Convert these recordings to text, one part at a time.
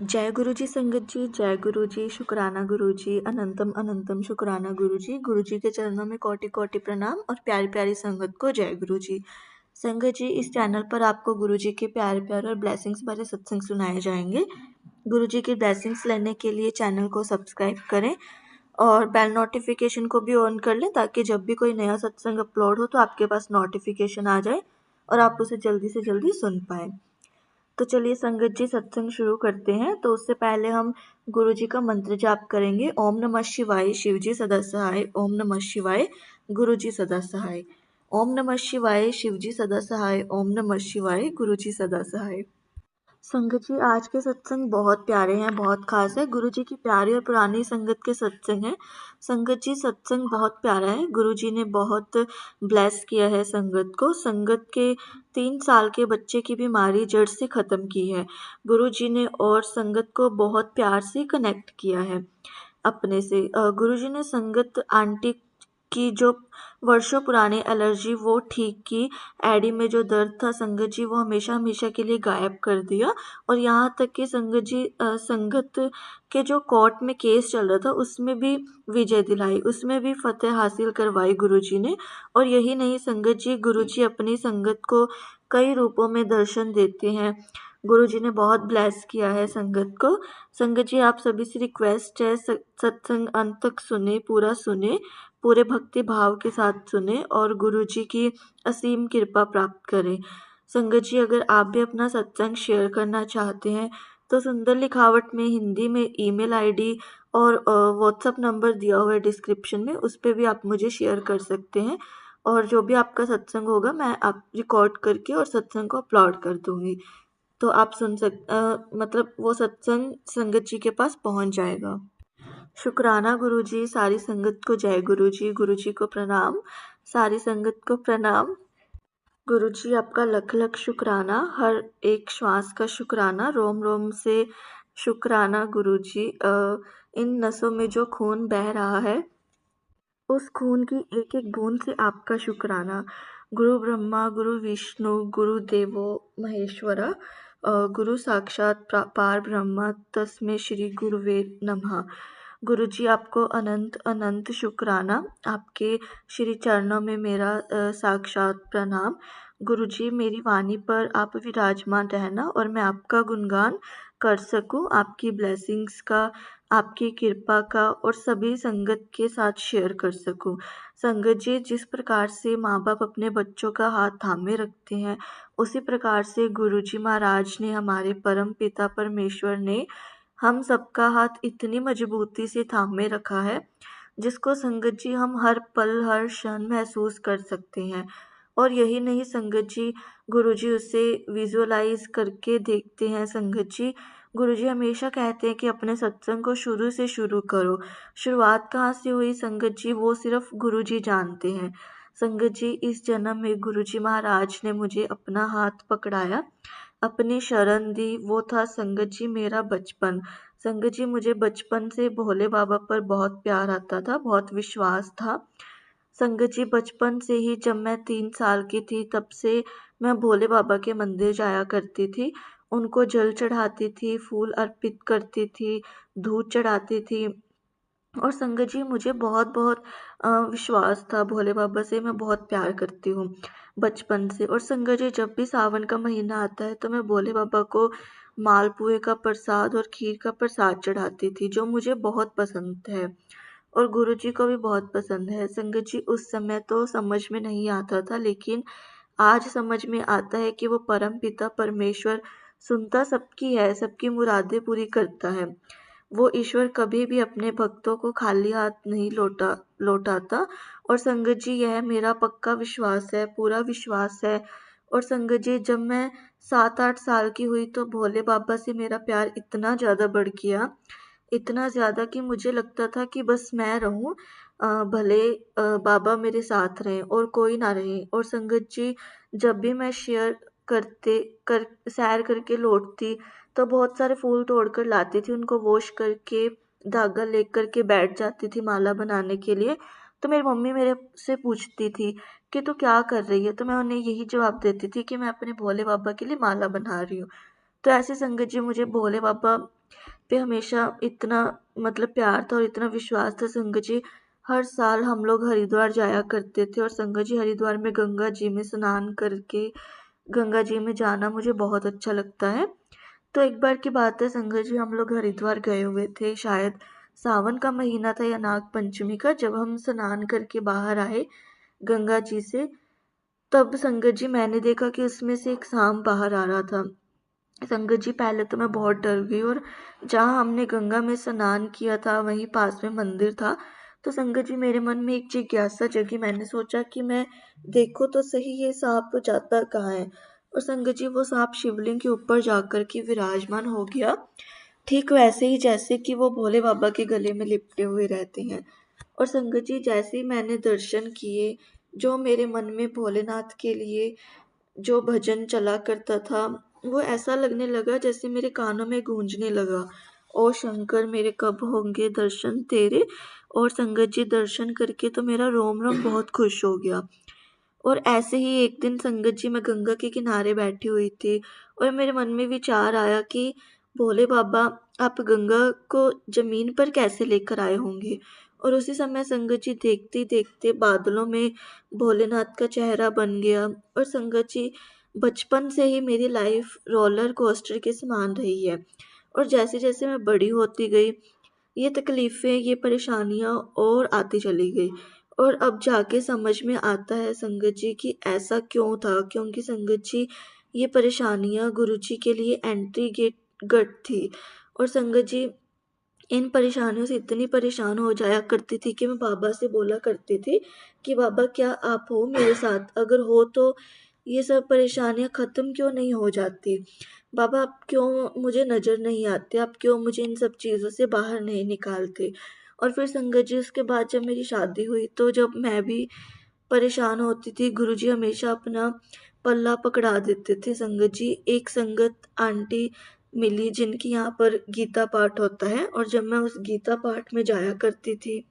जय गुरु जी संगत जी, जय गुरु जी, शुक्राना गुरु जी, अनंतम अनंतम शुक्राना गुरु जी। गुरु जी के चरणों में कोटि कोटि प्रणाम और प्यारी प्यारी संगत को जय गुरु जी। संगत जी, इस चैनल पर आपको गुरु जी के प्यारे प्यारे और ब्लेसिंग्स भरे सत्संग सुनाए जाएंगे। गुरु जी की ब्लेसिंग्स लेने के लिए चैनल को सब्सक्राइब करें और बेल नोटिफिकेशन को भी ऑन कर लें, ताकि जब भी कोई नया सत्संग अपलोड हो तो आपके पास नोटिफिकेशन आ जाए और आप उसे जल्दी से जल्दी सुन पाएँ। तो चलिए संगत जी, सत्संग शुरू करते हैं। तो उससे पहले हम गुरु जी का मंत्र जाप करेंगे। ओम नमः शिवाय, शिव जी सदा सहाय। ओम नमः शिवाय, गुरु जी सदा सहाय। ओम नमः शिवाय, शिव जी सदा सहाय। ओम नमः शिवाय, गुरु जी सदा सहाय। संगत जी, आज के सत्संग बहुत प्यारे हैं, बहुत खास है। गुरु जी की प्यारी और पुरानी संगत के सत्संग हैं। संगत जी, सत्संग बहुत प्यारा है। गुरु जी ने बहुत ब्लेस किया है संगत को। संगत के 3 साल के बच्चे की बीमारी जड़ से ख़त्म की है गुरु जी ने, और संगत को बहुत प्यार से कनेक्ट किया है अपने से। गुरु जी ने संगत आंटी की जो वर्षों पुरानी एलर्जी वो ठीक की। एडी में जो दर्द था संगत जी, वो हमेशा हमेशा के लिए गायब कर दिया। और यहाँ तक कि संगत जी, संगत के जो कोर्ट में केस चल रहा था उसमें भी विजय दिलाई, उसमें भी फतेह हासिल करवाई गुरु जी ने। और यही नहीं संगत जी, गुरु जी अपनी संगत को कई रूपों में दर्शन देते हैं। गुरु जी ने बहुत ब्लेस किया है संगत को। संगत जी, आप सभी से रिक्वेस्ट है, सत्संग अंत तक सुने, पूरा सुने, पूरे भक्ति भाव के साथ सुने और गुरु जी की असीम कृपा प्राप्त करें। संगत जी, अगर आप भी अपना सत्संग शेयर करना चाहते हैं तो सुंदर लिखावट में हिंदी में ईमेल आईडी और व्हाट्सएप नंबर दिया हुआ है डिस्क्रिप्शन में, उस पर भी आप मुझे शेयर कर सकते हैं। और जो भी आपका सत्संग होगा मैं आप रिकॉर्ड करके और सत्संग को अपलोड कर दूंगी, तो आप मतलब वो सत्संग संगत जी के पास पहुंच जाएगा। शुक्राना गुरु जी, सारी संगत को जय गुरु जी। गुरु जी को प्रणाम, सारी संगत को प्रणाम। गुरु जी, आपका लख लख शुक्राना, हर एक श्वास का शुक्राना, रोम रोम से शुक्राना गुरु जी। इन नसों में जो खून बह रहा है उस खून की एक एक बूंद से आपका शुक्राना। गुरु ब्रह्मा, गुरु विष्णु, गुरु देवो महेश्वरा, गुरु साक्षात पार ब्रह्मा, तस्मै श्री गुरुवे नमः। गुरु जी, आपको अनंत अनंत शुक्राना, आपके श्री चरणों में मेरा साक्षात प्रणाम। गुरु जी, मेरी वाणी पर आप विराजमान रहना और मैं आपका गुणगान कर सकूं, आपकी ब्लेसिंग्स का, आपकी कृपा का और सभी संगत के साथ शेयर कर सकूं। संगत जी, जिस प्रकार से माँ बाप अपने बच्चों का हाथ थामे रखते हैं, उसी प्रकार से गुरु जी महाराज ने, हमारे परम पिता परमेश्वर ने हम सबका हाथ इतनी मजबूती से थामे रखा है, जिसको संगत जी हम हर पल हर क्षण महसूस कर सकते हैं। और यही नहीं संगत जी, गुरु जी उसे विजुअलाइज करके देखते हैं। संगत जी, गुरु जी हमेशा कहते हैं कि अपने सत्संग को शुरू से शुरू करो। शुरुआत कहाँ से हुई संगत जी, वो सिर्फ गुरु जी जानते हैं। संगत जी, इस जन्म में गुरु जी महाराज ने मुझे अपना हाथ पकड़ाया, अपनी शरण दी, वो था संगत जी मेरा बचपन। संगत जी, मुझे बचपन से भोले बाबा पर बहुत प्यार आता था, बहुत विश्वास था। संगत जी, बचपन से ही जब मैं 3 साल की थी तब से मैं भोले बाबा के मंदिर जाया करती थी, उनको जल चढ़ाती थी, फूल अर्पित करती थी, दूध चढ़ाती थी। और संगत जी, मुझे बहुत बहुत विश्वास था भोले बाबा से, मैं बहुत प्यार करती हूँ बचपन से। और संगत जी, जब भी सावन का महीना आता है तो मैं भोले बाबा को मालपुए का प्रसाद और खीर का प्रसाद चढ़ाती थी, जो मुझे बहुत पसंद है और गुरु जी को भी बहुत पसंद है। संगत जी, उस समय तो समझ में नहीं आता था, लेकिन आज समझ में आता है कि वो परम पिता परमेश्वर सुनता सबकी है, सबकी मुरादें पूरी करता है। वो ईश्वर कभी भी अपने भक्तों को खाली हाथ नहीं लौटाता। और संगत जी, यह मेरा पक्का विश्वास है, पूरा विश्वास है। और संगत जी, जब मैं 7-8 साल की हुई तो भोले बाबा से मेरा प्यार इतना ज़्यादा बढ़ गया, इतना ज़्यादा कि मुझे लगता था कि बस मैं रहूं, भले बाबा मेरे साथ रहें और कोई ना रहे। और संगत जी, जब भी मैं सैर करके लौटती तो बहुत सारे फूल तोड़ कर लाती थी, उनको वॉश करके धागा लेकर के बैठ जाती थी माला बनाने के लिए। तो मेरी मम्मी मेरे से पूछती थी कि तू क्या कर रही है, तो मैं उन्हें यही जवाब देती थी कि मैं अपने भोले बाबा के लिए माला बना रही हूँ। तो ऐसे संगत जी, मुझे भोले बाबा पे हमेशा इतना मतलब प्यार था और इतना विश्वास था। संगत जी हर साल हम लोग हरिद्वार जाया करते थे और संगत जी हरिद्वार में गंगा जी में स्नान करके गंगा जी में जाना मुझे बहुत अच्छा लगता है। तो एक बार की बात है, संगत जी हम लोग हरिद्वार गए हुए थे, शायद सावन का महीना था या नाग पंचमी का। जब हम स्नान करके बाहर आए गंगा जी से, तब संगत जी मैंने देखा कि उसमें से एक सांप बाहर आ रहा था। संगत जी पहले तो मैं बहुत डर गई, और जहाँ हमने गंगा में स्नान किया था वहीं पास में मंदिर था। तो संगत जी मेरे मन में एक जिज्ञासा जगी, मैंने सोचा कि मैं देखो तो सही ये सांप जाता कहाँ है। और संगत जी वो सांप शिवलिंग के ऊपर जाकर के विराजमान हो गया, ठीक वैसे ही जैसे कि वो भोले बाबा के गले में लिपटे हुए रहते हैं। और संगत जी जैसे ही मैंने दर्शन किए, जो मेरे मन में भोलेनाथ के लिए जो भजन चला करता था, वो ऐसा लगने लगा जैसे मेरे कानों में गूंजने लगा, ओ शंकर मेरे कब होंगे दर्शन तेरे। और संगत जी दर्शन करके तो मेरा रोम रोम बहुत खुश हो गया। और ऐसे ही एक दिन संगत जी मैं गंगा के किनारे बैठी हुई थी, और मेरे मन में विचार आया कि भोले बाबा आप गंगा को जमीन पर कैसे लेकर आए होंगे। और उसी समय संगत जी देखते देखते बादलों में भोलेनाथ का चेहरा बन गया। और संगत जी बचपन से ही मेरी लाइफ रोलर कोस्टर के समान रही है, और जैसे जैसे मैं बड़ी होती गई ये तकलीफ़ें, ये परेशानियाँ और आती चली गई। और अब जाके समझ में आता है संगत जी कि ऐसा क्यों था, क्योंकि संगत जी ये परेशानियाँ गुरुजी के लिए एंट्री गेट थी। और संगत जी इन परेशानियों से इतनी परेशान हो जाया करती थी कि मैं बाबा से बोला करती थी कि बाबा क्या आप हो मेरे साथ, अगर हो तो ये सब परेशानियाँ ख़त्म क्यों नहीं हो जाती। बाबा आप क्यों मुझे नज़र नहीं आते, आप क्यों मुझे इन सब चीज़ों से बाहर नहीं निकालते। और फिर संगत जी उसके बाद जब मेरी शादी हुई, तो जब मैं भी परेशान होती थी, गुरुजी हमेशा अपना पल्ला पकड़ा देते थे। संगत जी एक संगत आंटी मिली जिनकी यहाँ पर गीता पाठ होता है, और जब मैं उस गीता पाठ में जाया करती थी,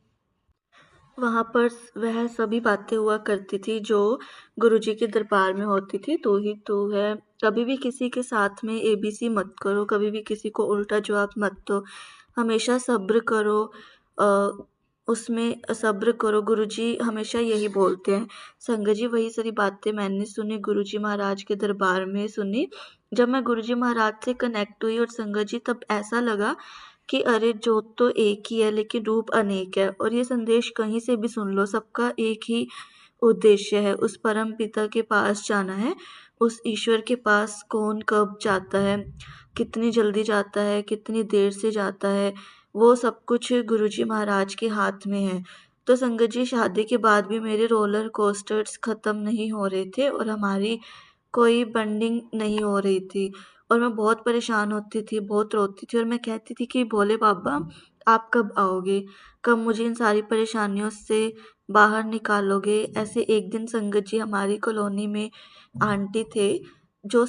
वहाँ पर वह सभी बातें हुआ करती थी जो गुरुजी के दरबार में होती थी। तू ही तू है, कभी भी किसी के साथ में एबीसी मत करो, कभी भी किसी को उल्टा जवाब मत दो, हमेशा सब्र करो, उसमें सब्र करो, गुरुजी हमेशा यही बोलते हैं। संगत जी वही सारी बातें मैंने सुनी, गुरुजी महाराज के दरबार में सुनी। जब मैं गुरुजी महाराज से कनेक्ट हुई और संगत जी, तब ऐसा लगा कि अरे जोत तो एक ही है लेकिन रूप अनेक है। और ये संदेश कहीं से भी सुन लो, सबका एक ही उद्देश्य है, उस परम पिता के पास जाना है। उस ईश्वर के पास कौन कब जाता है, कितनी जल्दी जाता है, कितनी देर से जाता है, वो सब कुछ गुरुजी महाराज के हाथ में है। तो संगत जी शादी के बाद भी मेरे रोलर कोस्टर्स ख़त्म नहीं हो रहे थे, और हमारी कोई बॉन्डिंग नहीं हो रही थी। और मैं बहुत परेशान होती थी, बहुत रोती थी, और मैं कहती थी कि भोले बाबा आप कब आओगे, कब मुझे इन सारी परेशानियों से बाहर निकालोगे। ऐसे एक दिन संगत जी हमारी कॉलोनी में आंटी थे जो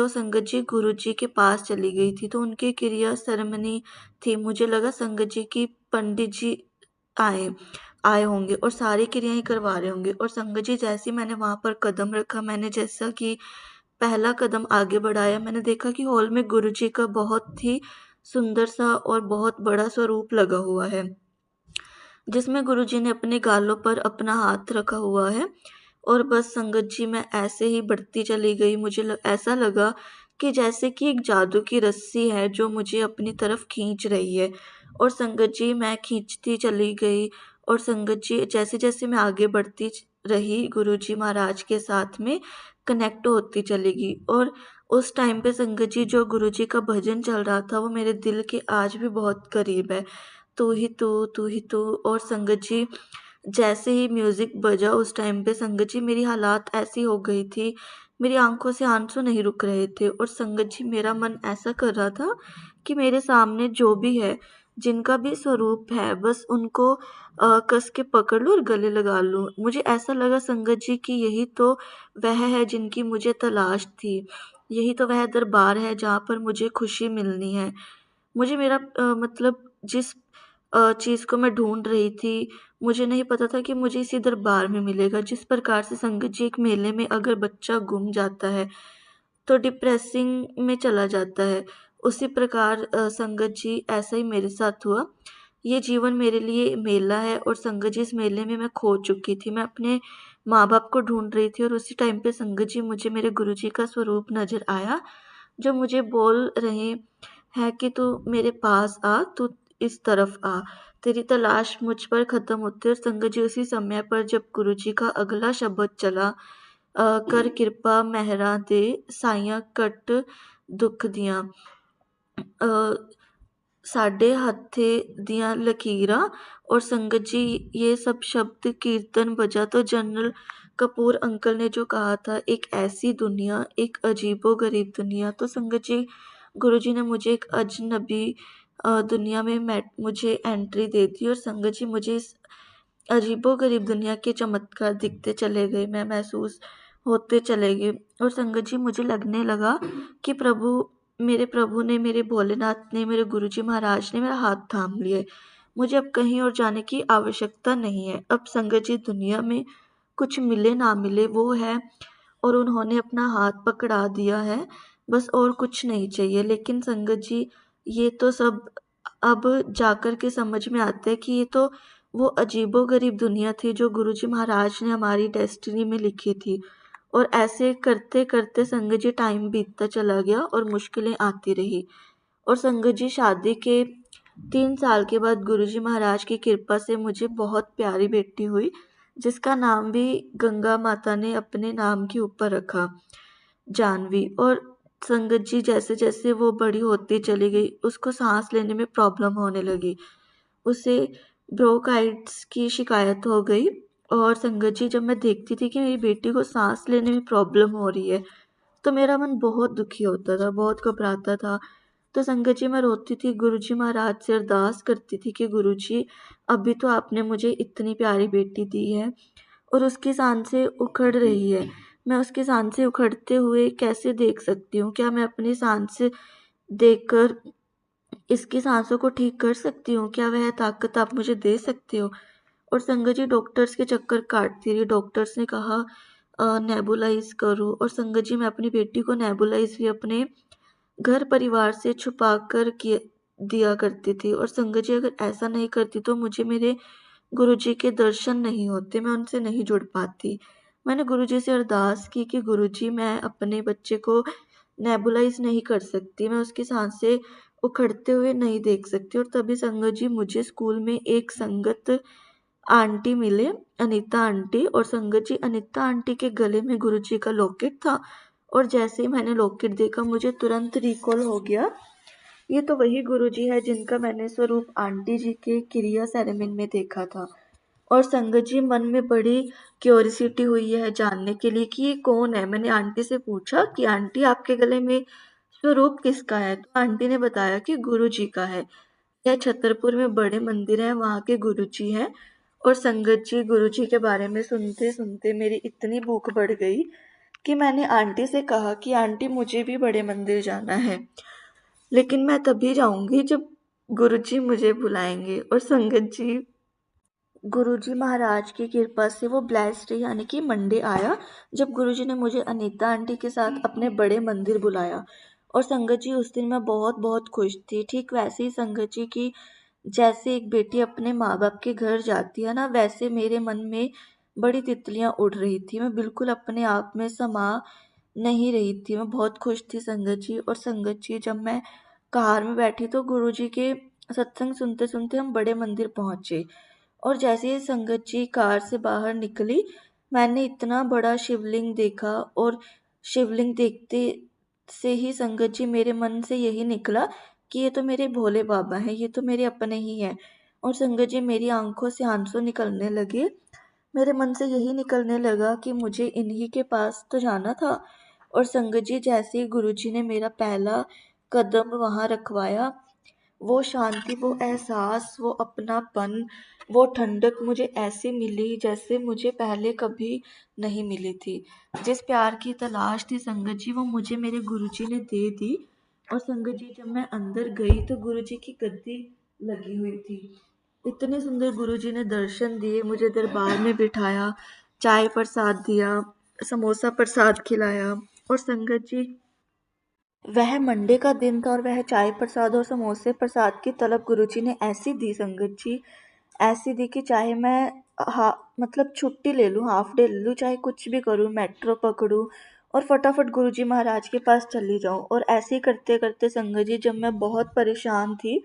संगत जी गुरुजी के पास चली गई थी, तो उनकी क्रिया सेरेमनी थी। मुझे लगा संगत जी की पंडित जी आए आए होंगे और सारी क्रियाएं करवा रहे होंगे। और संगत जी जैसे ही मैंने वहाँ पर कदम रखा, मैंने जैसा कि पहला कदम आगे बढ़ाया, मैंने देखा कि हॉल में गुरुजी का बहुत ही सुंदर सा और बहुत बड़ा स्वरूप लगा हुआ है, जिसमें गुरुजी ने अपने गालों पर अपना हाथ रखा हुआ है। और बस संगत जी मैं ऐसे ही बढ़ती चली गई, मुझे ऐसा लगा कि जैसे कि एक जादू की रस्सी है जो मुझे अपनी तरफ खींच रही है। और संगत जी मैं खींचती चली गई, और संगत जी जैसे जैसे मैं आगे बढ़ती रही गुरुजी महाराज के साथ में कनेक्ट होती चली गई। और उस टाइम पे संगत जी जो गुरुजी का भजन चल रहा था वो मेरे दिल के आज भी बहुत करीब है, तू ही तू ही तू। और संगत जी जैसे ही म्यूज़िक बजा उस टाइम पे संगत जी मेरी हालात ऐसी हो गई थी, मेरी आंखों से आंसू नहीं रुक रहे थे। और संगत जी मेरा मन ऐसा कर रहा था कि मेरे सामने जो भी है, जिनका भी स्वरूप है, बस उनको कस के पकड़ लूँ और गले लगा लूँ। मुझे ऐसा लगा संगत जी कि यही तो वह है जिनकी मुझे तलाश थी, यही तो वह दरबार है जहाँ पर मुझे खुशी मिलनी है। मुझे मेरा मतलब जिस चीज़ को मैं ढूँढ रही थी, मुझे नहीं पता था कि मुझे इसी दरबार में मिलेगा। जिस प्रकार से संगत जी एक मेले में अगर बच्चा गुम जाता है, तो डिप्रेसिंग में चला जाता है, उसी प्रकार संगत जी ऐसा ही मेरे साथ हुआ। ये जीवन मेरे लिए मेला है और संगत जी इस मेले में मैं खो चुकी थी। मैं अपने माँ-बाप को ढूँढ रही थी और उसी टाइम पे संगत जी मुझे मेरे गुरुजी का स्वरूप नज़र आया, जो मुझे बोल रहे हैं कि तू मेरे पास आ, तू इस तरफ आ, तेरी तलाश मुझ पर ख़त्म होती है। और संगत जी उसी समय पर जब गुरुजी का अगला शब्द चला, कर किरपा मेहरा दे साइयां कट दुख दियां, साढ़े हत्थे दियां लकीरां। और संगत जी ये सब शब्द कीर्तन बजा तो जनरल कपूर अंकल ने जो कहा था, एक ऐसी दुनिया, एक अजीबो गरीब दुनिया। तो संगत जी गुरुजी ने मुझे एक अजनबी दुनिया में मुझे एंट्री दे दी और संगत जी मुझे इस अजीबो गरीब दुनिया के चमत्कार दिखते चले गए, मैं महसूस होते चले गए। और संगत जी मुझे लगने लगा कि प्रभु ने, मेरे भोलेनाथ ने, मेरे गुरुजी महाराज ने मेरा हाथ थाम लिया है। मुझे अब कहीं और जाने की आवश्यकता नहीं है। अब संगत जी दुनिया में कुछ मिले ना मिले वो है और उन्होंने अपना हाथ पकड़ा दिया है, बस और कुछ नहीं चाहिए। लेकिन संगत जी ये तो सब अब जाकर के समझ में आता है कि ये तो वो अजीबो-गरीब दुनिया थी जो गुरुजी महाराज ने हमारी डेस्टिनी में लिखी थी। और ऐसे करते-करते संगत जी टाइम बीतता चला गया और मुश्किलें आती रही। और संगत जी शादी के 3 साल के बाद गुरुजी महाराज की कृपा से मुझे बहुत प्यारी बेटी हुई, जिसका नाम भी गंगा माता ने अपने नाम के ऊपर रखा, जानवी। और संगत जी जैसे-जैसे वो बड़ी होती चली गई, उसको साँस लेने में प्रॉब्लम होने लगी। उसे ब्रोंकाइटिस की शिकायत हो गई। और संगत जी जब मैं देखती थी कि मेरी बेटी को सांस लेने में प्रॉब्लम हो रही है, तो मेरा मन बहुत दुखी होता था, बहुत घबराता था। तो संगत जी मैं रोती थी, गुरुजी महाराज से अरदास करती थी कि गुरुजी अभी तो आपने मुझे इतनी प्यारी बेटी दी है और उसकी सांसें उखड़ रही है, मैं उसकी सांसें उखड़ते हुए कैसे देख सकती हूँ? क्या मैं अपनी सांस देखकर इसकी सांसों को ठीक कर सकती हूँ? क्या वह ताकत आप मुझे दे सकते हो? और संगत जी डॉक्टर्स के चक्कर काटती रही। डॉक्टर्स ने कहा नेबुलाइज करो। और संगत जी मैं अपनी बेटी को नेबुलाइज भी अपने घर परिवार से छुपा कर दिया करती थी। और संगत जी अगर ऐसा नहीं करती तो मुझे मेरे गुरुजी के दर्शन नहीं होते, मैं उनसे नहीं जुड़ पाती। मैंने गुरुजी से अरदास की कि गुरुजी मैं अपने बच्चे को नेबुलाइज नहीं कर सकती, मैं उसकी सांसें उखड़ते हुए नहीं देख सकती। और तभी संगत जी मुझे स्कूल में एक संगत आंटी मिले, अनीता आंटी। और संगत जी अनीता आंटी के गले में गुरुजी का लॉकेट था और जैसे ही मैंने लॉकेट देखा मुझे तुरंत रिकॉल हो गया, ये तो वही गुरुजी है जिनका मैंने स्वरूप आंटी जी के क्रिया सेरेमनी में देखा था। और संगत जी मन में बड़ी क्यूरियोसिटी हुई है जानने के लिए कि ये कौन है। मैंने आंटी से पूछा कि आंटी आपके गले में स्वरूप किसका है? तो आंटी ने बताया कि गुरुजी का है। यह छतरपुर में बड़े मंदिर है, वहाँ के गुरुजी हैं। और संगत जी गुरुजी के बारे में सुनते सुनते मेरी इतनी भूख बढ़ गई कि मैंने आंटी से कहा कि आंटी मुझे भी बड़े मंदिर जाना है, लेकिन मैं तभी जाऊंगी जब गुरुजी मुझे बुलाएंगे। और संगत जी गुरुजी महाराज की कृपा से वो ब्लेस्ड यानी कि मंडे आया जब गुरुजी ने मुझे अनीता आंटी के साथ अपने बड़े मंदिर बुलाया। और संगत जी उस दिन मैं बहुत बहुत खुश थी। ठीक वैसे ही संगत जी की जैसे एक बेटी अपने माँ बाप के घर जाती है ना, वैसे मेरे मन में बड़ी तितलियां उड़ रही थी। मैं बिल्कुल अपने आप में समा नहीं रही थी, मैं बहुत खुश थी संगत जी। और संगत जी जब मैं कार में बैठी तो गुरुजी के सत्संग सुनते सुनते हम बड़े मंदिर पहुंचे। और जैसे ही संगत जी कार से बाहर निकली, मैंने इतना बड़ा शिवलिंग देखा। और शिवलिंग देखते से ही संगत जी मेरे मन से यही निकला कि ये तो मेरे भोले बाबा हैं, ये तो मेरे अपने ही हैं। और संगत जी मेरी आंखों से आंसू निकलने लगे। मेरे मन से यही निकलने लगा कि मुझे इन्हीं के पास तो जाना था। और संगत जी जैसे ही गुरु जी ने मेरा पहला कदम वहाँ रखवाया, वो शांति, वो एहसास, वो अपनापन, वो ठंडक मुझे ऐसे मिली जैसे मुझे पहले कभी नहीं मिली थी। जिस प्यार की तलाश थी संगत जी, वो मुझे मेरे गुरुजी ने दे दी। और संगत जी जब मैं अंदर गई तो गुरुजी की गद्दी लगी हुई थी। इतने सुंदर गुरुजी ने दर्शन दिए, मुझे दरबार में बिठाया, चाय प्रसाद दिया, समोसा प्रसाद खिलाया। और संगत जी वह मंडे का दिन था और वह चाय प्रसाद और समोसे प्रसाद की तलब गुरुजी ने ऐसी दी संगत जी, ऐसी दी कि चाहे मैं हा मतलब छुट्टी ले लूँ, हाफ डे ले लूँ, चाहे कुछ भी करूँ, मेट्रो पकड़ूँ और फटाफट गुरुजी महाराज के पास चली जाऊँ। और ऐसे ही करते करते संगत जी, जब मैं बहुत परेशान थी,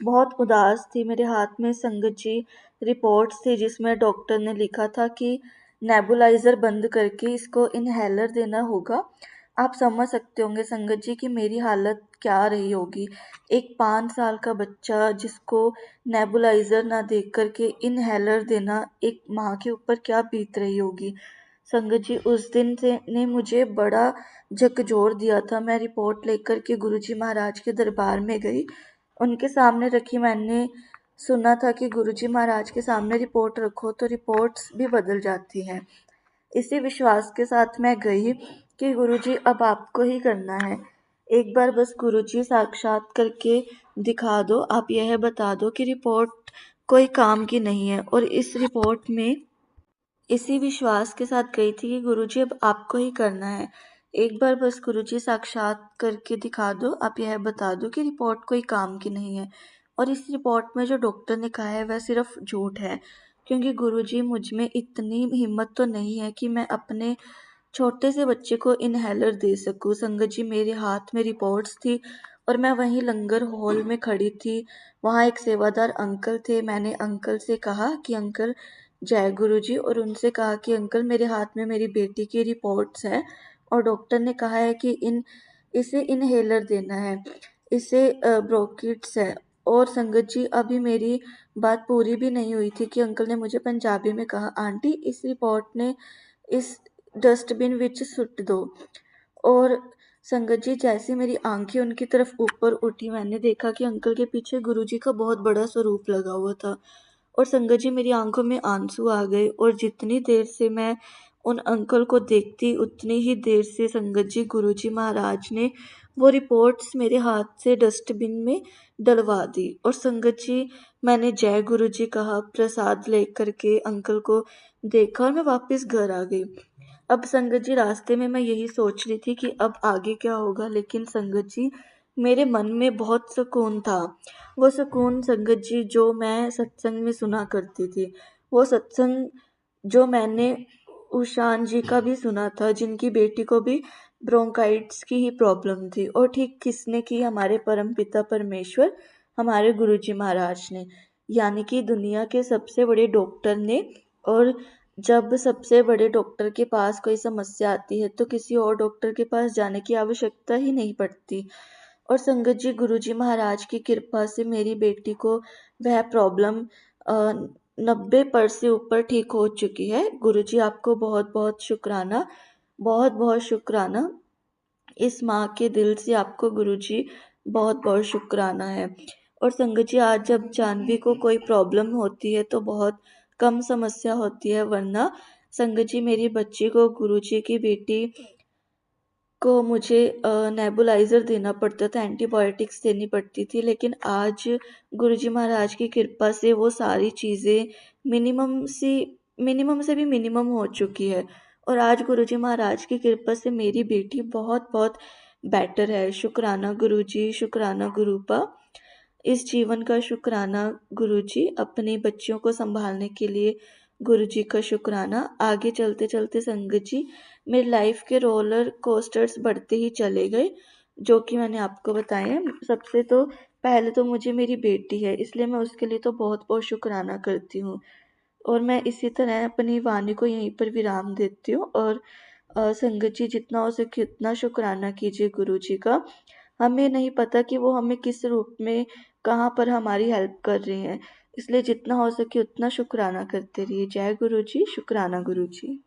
बहुत उदास थी, मेरे हाथ में संगत जी रिपोर्ट्स थी जिसमें डॉक्टर ने लिखा था कि नेबुलाइज़र बंद करके इसको इनहेलर देना होगा। आप समझ सकते होंगे संगत जी कि मेरी हालत क्या रही होगी। एक 5 साल का बच्चा जिसको नेबुलाइज़र ना देख कर के इनहेलर देना, एक माँ के ऊपर क्या बीत रही होगी। संगत जी, उस दिन से ने मुझे बड़ा झकझोर दिया था। मैं रिपोर्ट लेकर के गुरुजी महाराज के दरबार में गई, उनके सामने रखी। मैंने सुना था कि गुरुजी महाराज के सामने रिपोर्ट रखो तो रिपोर्ट्स भी बदल जाती हैं। इसी विश्वास के साथ मैं गई कि गुरुजी अब आपको ही करना है। एक बार बस गुरुजी साक्षात करके दिखा दो, आप यह बता दो कि रिपोर्ट कोई काम की नहीं है। और इस रिपोर्ट में इसी विश्वास के साथ गई थी कि गुरुजी अब आपको ही करना है। एक बार बस गुरुजी साक्षात करके दिखा दो, आप यह बता दो कि रिपोर्ट कोई काम की नहीं है। और इस रिपोर्ट में जो डॉक्टर ने कहा है वह सिर्फ झूठ है, क्योंकि गुरुजी, मुझ में इतनी हिम्मत तो नहीं है कि मैं अपने छोटे से बच्चे को इनहेलर दे सकूं। संगत जी, मेरे हाथ में रिपोर्ट्स थी और मैं वहीं लंगर हॉल में खड़ी थी। वहाँ एक सेवादार अंकल थे। मैंने अंकल से कहा कि अंकल जय गुरु जी, और उनसे कहा कि अंकल, मेरे हाथ में मेरी बेटी की रिपोर्ट्स हैं और डॉक्टर ने कहा है कि इसे इनहेलर देना है, इसे ब्रोंकिट्स है। और संगत जी, अभी मेरी बात पूरी भी नहीं हुई थी कि अंकल ने मुझे पंजाबी में कहा, आंटी इस रिपोर्ट ने इस डस्टबिन विच सुट दो। और संगत जी, जैसे मेरी आंखें उनकी तरफ ऊपर उठी, मैंने देखा कि अंकल के पीछे गुरुजी का बहुत बड़ा स्वरूप लगा हुआ था। और संगत जी, मेरी आंखों में आंसू आ गए। और जितनी देर से मैं उन अंकल को देखती, उतनी ही देर से संगत जी गुरुजी महाराज ने वो रिपोर्ट्स मेरे हाथ से डस्टबिन में डलवा दी। और संगत जी, मैंने जय गुरु जी कहा, प्रसाद लेकर के अंकल को देखा और मैं वापस घर आ गई। अब संगत जी, रास्ते में मैं यही सोच रही थी कि अब आगे क्या होगा, लेकिन संगत जी, मेरे मन में बहुत सुकून था। वो सुकून संगत जी जो मैं सत्संग में सुना करती थी, वो सत्संग जो मैंने उषान जी का भी सुना था, जिनकी बेटी को भी ब्रोंकाइटिस की ही प्रॉब्लम थी। और ठीक किसने की? हमारे परम पिता परमेश्वर, हमारे गुरुजी महाराज ने, यानी कि दुनिया के सबसे बड़े डॉक्टर ने। और जब सबसे बड़े डॉक्टर के पास कोई समस्या आती है तो किसी और डॉक्टर के पास जाने की आवश्यकता ही नहीं पड़ती। और संगत जी, गुरुजी महाराज की कृपा से मेरी बेटी को वह प्रॉब्लम 90% से ऊपर ठीक हो चुकी है। गुरुजी, आपको बहुत बहुत शुक्राना, बहुत बहुत शुक्राना। इस माँ के दिल से आपको गुरुजी बहुत बहुत शुक्राना है। और संगत जी, आज जब जानवी को कोई प्रॉब्लम होती है तो बहुत कम समस्या होती है, वरना संगत जी, मेरी बच्ची को गुरुजी की बेटी को मुझे नेबुलाइज़र देना पड़ता था, एंटीबायोटिक्स देनी पड़ती थी। लेकिन आज गुरुजी महाराज की कृपा से वो सारी चीज़ें मिनिमम से भी मिनिमम हो चुकी है। और आज गुरुजी महाराज की कृपा से मेरी बेटी बहुत बहुत बेटर है। शुक्राना गुरुजी, शुक्राना गुरुपा। इस जीवन का शुक्राना गुरुजी, अपने बच्चियों को संभालने के लिए गुरुजी का शुक्राना। आगे चलते चलते संगत जी, मेरी लाइफ के रोलर कोस्टर्स बढ़ते ही चले गए, जो कि मैंने आपको बताए हैं। सबसे तो पहले तो मुझे मेरी बेटी है, इसलिए मैं उसके लिए तो बहुत बहुत शुक्राना करती हूँ। और मैं इसी तरह अपनी वाणी को यहीं पर विराम देती हूँ। और संगत जी, जितना हो सके उतना शुक्राना कीजिए गुरु जी का। हमें नहीं पता कि वो हमें किस रूप में कहाँ पर हमारी हेल्प कर रहे हैं, इसलिए जितना हो सके उतना शुक्राना करते रहिए। जय गुरु जी, शुक्राना गुरु जी।